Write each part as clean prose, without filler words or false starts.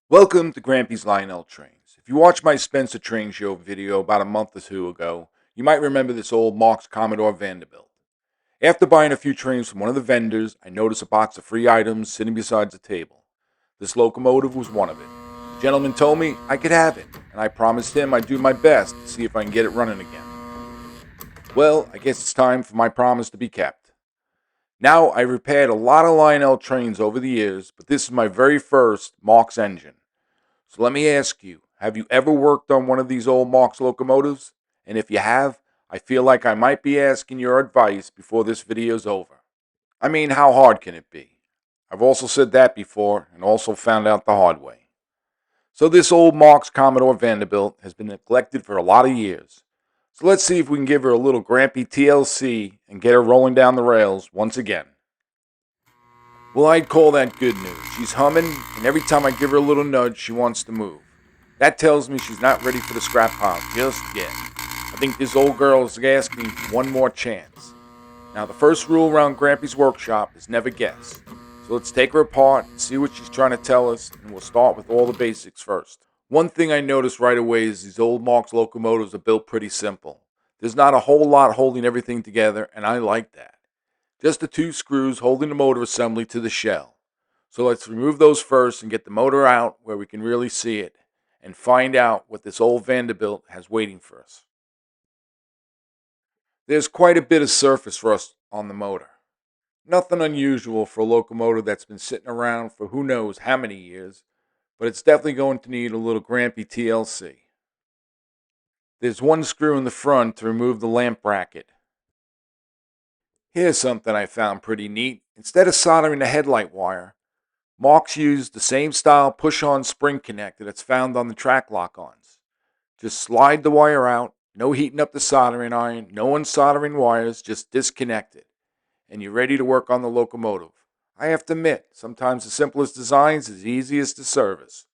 Welcome to Grampys Lionel Trains. If you watched my Spencer Train Show video about a month or two ago, you might remember this old Marx Commodore Vanderbilt. After buying a few trains from one of the vendors, I noticed a box of free items sitting beside the table. This locomotive was one of it. The gentleman told me I could have it, and I promised him I'd do my best to see if I can get it running again. Well, I guess it's time for my promise to be kept. Now, I repaired a lot of Lionel trains over the years, but this is my very first Marx engine. So let me ask you, have you ever worked on one of these old Marx locomotives? And if you have, I feel like I might be asking your advice before this video's over. I mean, how hard can it be? I've also said that before and also found out the hard way. So this old Marx Commodore Vanderbilt has been neglected for a lot of years. So let's see if we can give her a little Grampy TLC and get her rolling down the rails once again. Well, I'd call that good news. She's humming, and every time I give her a little nudge, she wants to move. That tells me she's not ready for the scrap pile just yet. I think this old girl is asking for one more chance. Now, the first rule around Grampy's workshop is never guess. So let's take her apart and see what she's trying to tell us, and we'll start with all the basics first. One thing I noticed right away is these old Marx locomotives are built pretty simple. There's not a whole lot holding everything together, and I like that. Just the two screws holding the motor assembly to the shell. So let's remove those first and get the motor out where we can really see it and find out what this old Vanderbilt has waiting for us. There's quite a bit of surface rust on the motor. Nothing unusual for a locomotive that's been sitting around for who knows how many years, but it's definitely going to need a little Grampy TLC. There's one screw in the front to remove the lamp bracket. Here's something I found pretty neat. Instead of soldering the headlight wire, Marx used the same style push-on spring connector that's found on the track lock-ons. Just slide the wire out, no heating up the soldering iron, no unsoldering wires, just disconnect it, and you're ready to work on the locomotive. I have to admit, sometimes the simplest designs is easiest to service.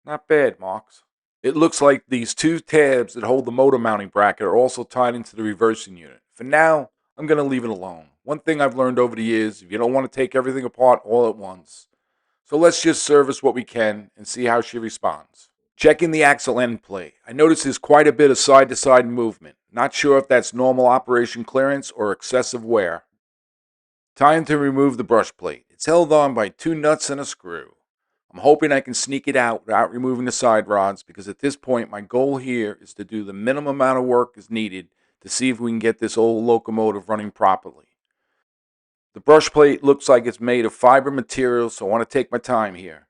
Not bad, Marx. It looks like these two tabs that hold the motor mounting bracket are also tied into the reversing unit. For now, I'm going to leave it alone. One thing I've learned over the years, if you don't want to take everything apart all at once. So let's just service what we can and see how she responds. Checking the axle end plate. I notice there's quite a bit of side-to-side movement. Not sure if that's normal operation clearance or excessive wear. Time to remove the brush plate. It's held on by two nuts and a screw. I'm hoping I can sneak it out without removing the side rods because at this point my goal here is to do the minimum amount of work is needed to see if we can get this old locomotive running properly. The brush plate looks like it's made of fiber material, so I want to take my time here.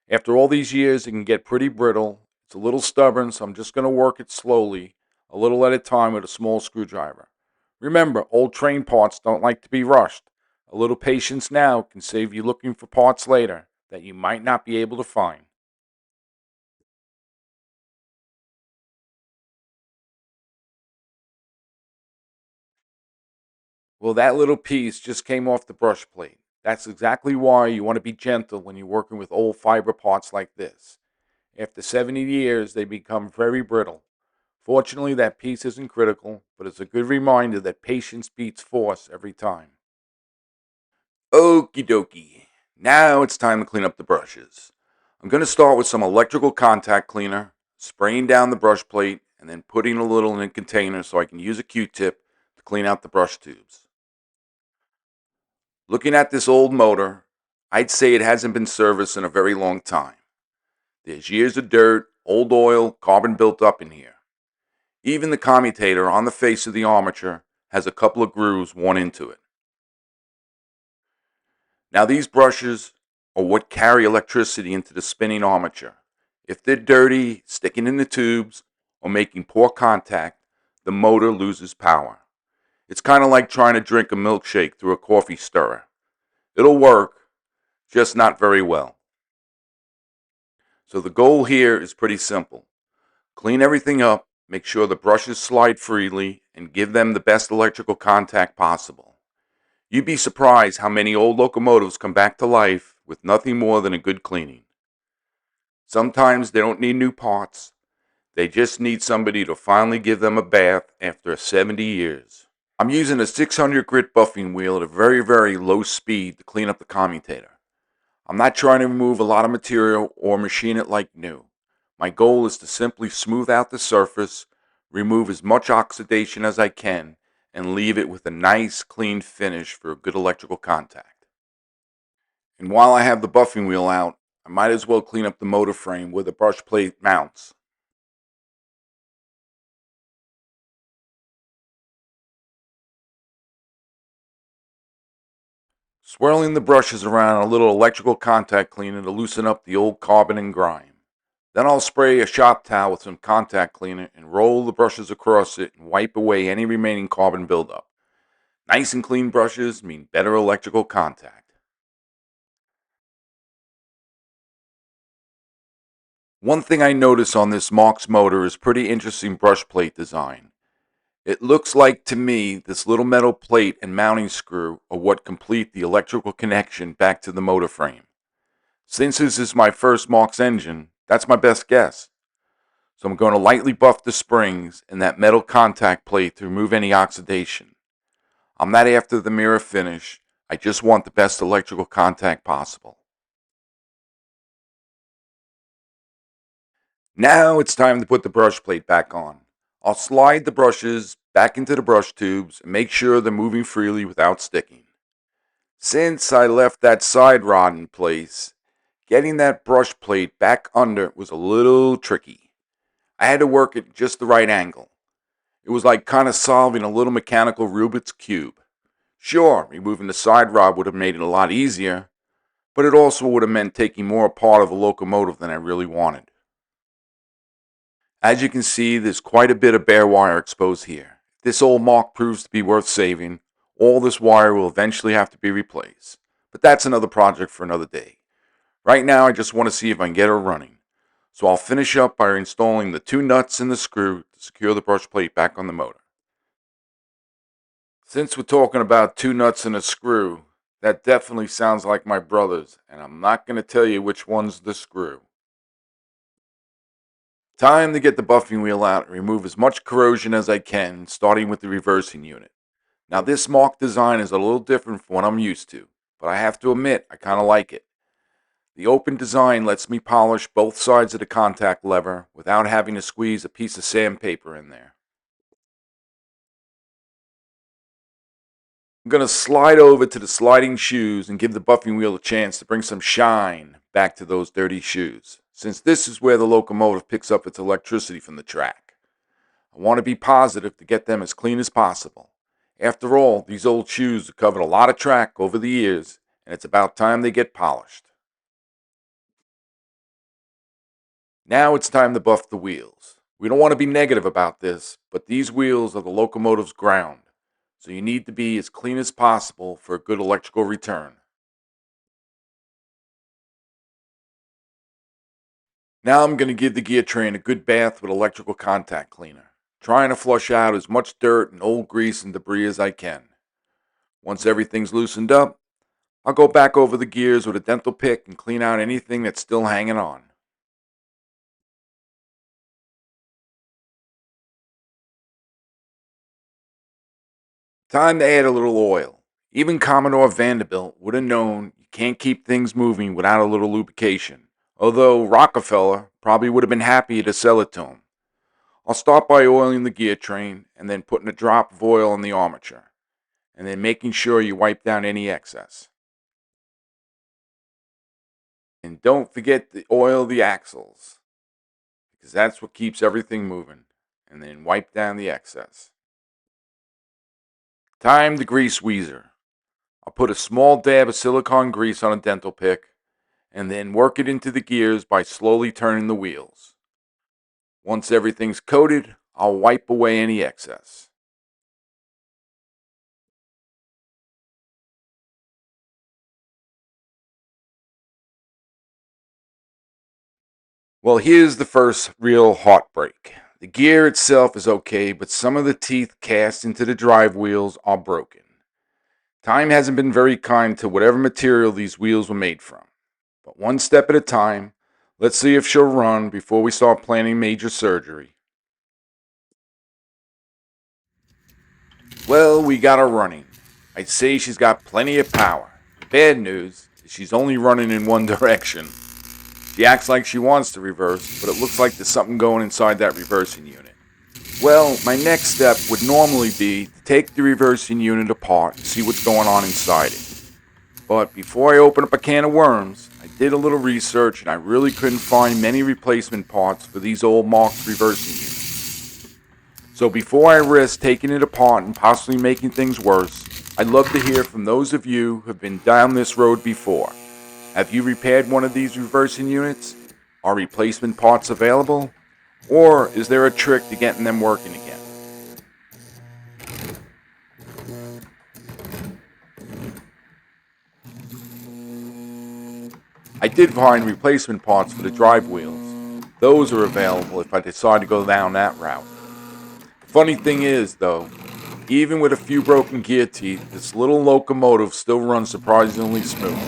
After all these years, it can get pretty brittle. It's a little stubborn, so I'm just going to work it slowly, a little at a time with a small screwdriver. Remember, old train parts don't like to be rushed. A little patience now can save you looking for parts later that you might not be able to find. Well, that little piece just came off the brush plate. That's exactly why you want to be gentle when you're working with old fiber parts like this. After 70 years, they become very brittle. Fortunately, that piece isn't critical, but it's a good reminder that patience beats force every time. Okie dokie. Now it's time to clean up the brushes. I'm going to start with some electrical contact cleaner, spraying down the brush plate, and then putting a little in a container so I can use a Q-tip to clean out the brush tubes. Looking at this old motor, I'd say it hasn't been serviced in a very long time. There's years of dirt, old oil, carbon built up in here. Even the commutator on the face of the armature has a couple of grooves worn into it. Now these brushes are what carry electricity into the spinning armature. If they're dirty, sticking in the tubes, or making poor contact, the motor loses power. It's kind of like trying to drink a milkshake through a coffee stirrer. It'll work, just not very well. So the goal here is pretty simple. Clean everything up, make sure the brushes slide freely, and give them the best electrical contact possible. You'd be surprised how many old locomotives come back to life with nothing more than a good cleaning. Sometimes they don't need new parts. They just need somebody to finally give them a bath after 70 years. I'm using a 600 grit buffing wheel at a very, very low speed to clean up the commutator. I'm not trying to remove a lot of material or machine it like new. My goal is to simply smooth out the surface, remove as much oxidation as I can, and leave it with a nice clean finish for a good electrical contact. And while I have the buffing wheel out, I might as well clean up the motor frame where the brush plate mounts. Swirling the brushes around a little electrical contact cleaner to loosen up the old carbon and grime. Then I'll spray a shop towel with some contact cleaner and roll the brushes across it and wipe away any remaining carbon buildup. Nice and clean brushes mean better electrical contact. One thing I notice on this Marx motor is pretty interesting brush plate design. It looks like to me this little metal plate and mounting screw are what complete the electrical connection back to the motor frame. Since this is my first Marx engine, that's my best guess. So I'm going to lightly buff the springs and that metal contact plate to remove any oxidation. I'm not after the mirror finish, I just want the best electrical contact possible. Now it's time to put the brush plate back on. I'll slide the brushes back into the brush tubes and make sure they're moving freely without sticking. Since I left that side rod in place, getting that brush plate back under was a little tricky. I had to work at just the right angle. It was like kind of solving a little mechanical Rubik's Cube. Sure, removing the side rod would have made it a lot easier, but it also would have meant taking more apart of the locomotive than I really wanted. As you can see, there's quite a bit of bare wire exposed here. If this old Mark proves to be worth saving, all this wire will eventually have to be replaced. But that's another project for another day. Right now, I just want to see if I can get her running. So I'll finish up by installing the two nuts and the screw to secure the brush plate back on the motor. Since we're talking about two nuts and a screw, that definitely sounds like my brother's, and I'm not going to tell you which one's the screw. Time to get the buffing wheel out and remove as much corrosion as I can, starting with the reversing unit. Now this Mark design is a little different from what I'm used to, but I have to admit I kind of like it. The open design lets me polish both sides of the contact lever without having to squeeze a piece of sandpaper in there. I'm going to slide over to the sliding shoes and give the buffing wheel a chance to bring some shine back to those dirty shoes, since this is where the locomotive picks up its electricity from the track. I want to be positive to get them as clean as possible. After all, these old shoes have covered a lot of track over the years, and it's about time they get polished. Now it's time to buff the wheels. We don't want to be negative about this, but these wheels are the locomotive's ground, so you need to be as clean as possible for a good electrical return. Now I'm going to give the gear train a good bath with electrical contact cleaner, trying to flush out as much dirt and old grease and debris as I can. Once everything's loosened up, I'll go back over the gears with a dental pick and clean out anything that's still hanging on. Time to add a little oil. Even Commodore Vanderbilt would have known you can't keep things moving without a little lubrication, although Rockefeller probably would have been happy to sell it to him. I'll start by oiling the gear train and then putting a drop of oil on the armature, and then making sure you wipe down any excess. And don't forget to oil the axles, because that's what keeps everything moving, and then wipe down the excess. Time to grease Weezer. I'll put a small dab of silicone grease on a dental pick and then work it into the gears by slowly turning the wheels. Once everything's coated, I'll wipe away any excess. Well, here's the first real heartbreak. The gear itself is okay, but some of the teeth cast into the drive wheels are broken. Time hasn't been very kind to whatever material these wheels were made from. But one step at a time, let's see if she'll run before we start planning major surgery. Well, we got her running. I'd say she's got plenty of power. The bad news because she's only running in one direction. She acts like she wants to reverse, but it looks like there's something going inside that reversing unit. Well, my next step would normally be to take the reversing unit apart and see what's going on inside it. But before I open up a can of worms, I did a little research and I really couldn't find many replacement parts for these old Marx reversing units. So before I risk taking it apart and possibly making things worse, I'd love to hear from those of you who have been down this road before. Have you repaired one of these reversing units? Are replacement parts available? Or is there a trick to getting them working again? I did find replacement parts for the drive wheels. Those are available if I decide to go down that route. Funny thing is, though, even with a few broken gear teeth, this little locomotive still runs surprisingly smooth.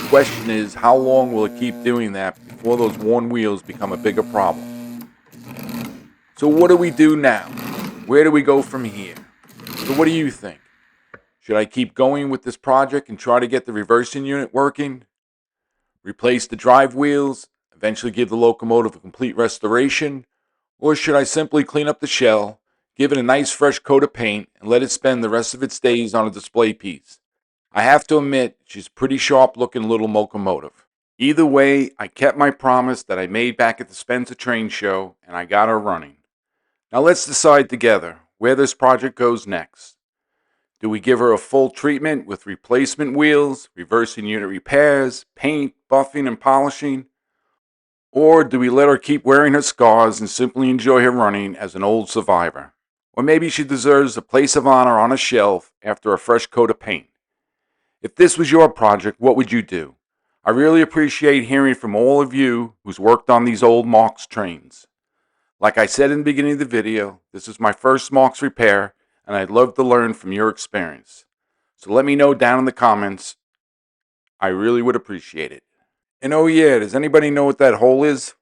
The question is, how long will it keep doing that before those worn wheels become a bigger problem? So what do we do now? Where do we go from here? So what do you think? Should I keep going with this project and try to get the reversing unit working? Replace the drive wheels, eventually give the locomotive a complete restoration? Or should I simply clean up the shell, give it a nice fresh coat of paint, and let it spend the rest of its days on a display piece? I have to admit, she's a pretty sharp looking little locomotive. Either way, I kept my promise that I made back at the Spencer Train Show, and I got her running. Now let's decide together where this project goes next. Do we give her a full treatment with replacement wheels, reversing unit repairs, paint, buffing, and polishing? Or do we let her keep wearing her scars and simply enjoy her running as an old survivor? Or maybe she deserves a place of honor on a shelf after a fresh coat of paint. If this was your project, what would you do? I really appreciate hearing from all of you who's worked on these old Marx trains. Like I said in the beginning of the video, this is my first Marx repair, and I'd love to learn from your experience. So let me know down in the comments. I really would appreciate it. And oh yeah, does anybody know what that hole is?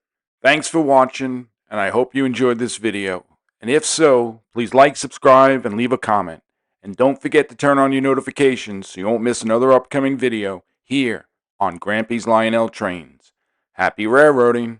Thanks for watching, and I hope you enjoyed this video. And if so, please like, subscribe, and leave a comment. And don't forget to turn on your notifications so you won't miss another upcoming video here on Grampys Lionel Trains. Happy railroading!